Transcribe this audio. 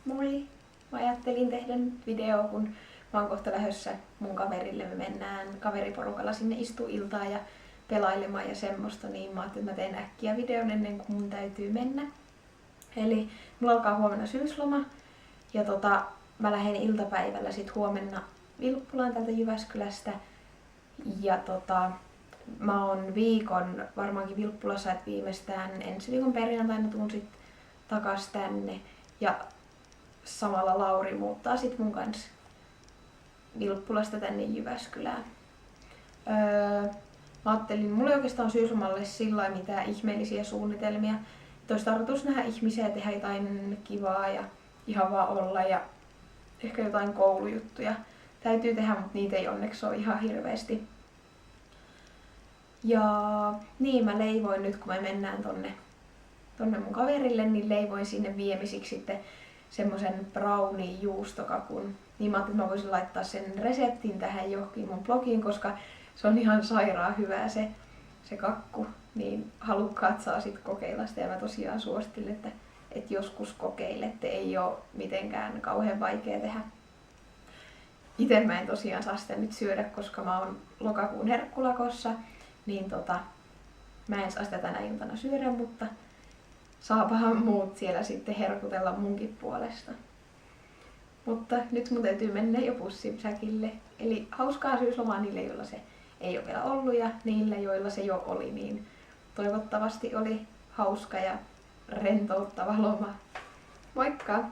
Moi! Mä ajattelin tehdä nyt video, kun mä oon kohta lähdössä mun kaverille. Me mennään kaveriporukalla sinne iltaa ja pelailemaan ja semmoista, niin mä ajattelin, että mä teen äkkiä videon ennen kuin mun täytyy mennä. Eli mulla alkaa huomenna syysloma ja mä lähden iltapäivällä sit huomenna Vilppulaan täältä Jyväskylästä. Ja mä oon viikon varmaankin Vilppulassa, että viimeistään ensi viikon perjantaina tuun sit takas tänne. Ja samalla Lauri muuttaa sit mun kanssa Vilppulasta tänne Jyväskylään. Mä ajattelin, mulla ei oikeastaan syyslomalle sillä mitään ihmeellisiä suunnitelmia. Olisi tarkoitus nähdä ihmisiä ja tehdä jotain kivaa ja ihan vaan olla ja ehkä jotain koulujuttuja täytyy tehdä, mutta niitä ei onneksi ole ihan hirveästi. Ja niin, mä leivoin nyt, kun me mennään tonne mun kaverille, niin leivoin sinne viemisiksi sitten semmosen brownie juustokakun. Niin mä ajattelin, että mä voisin laittaa sen reseptin tähän johonkin mun blogiin, koska se on ihan sairaan hyvää se kakku. Niin halukkaat saa sit kokeilla sitä ja mä tosiaan suosittelen, että joskus kokeilette. Ei oo mitenkään kauhean vaikea tehdä. Ite mä en tosiaan saa sitä nyt syödä, koska mä oon lokakuun herkkulakossa. Niin mä en saa sitä tänä iltana syödä, mutta saapahan muut siellä sitten herkutella munkin puolesta. Mutta nyt mun täytyy mennä jo pussipsäkille. Eli hauskaa syyslomaa niille, joilla se ei ole vielä ollut ja niille, joilla se jo oli, niin toivottavasti oli hauska ja rentouttava loma. Moikka!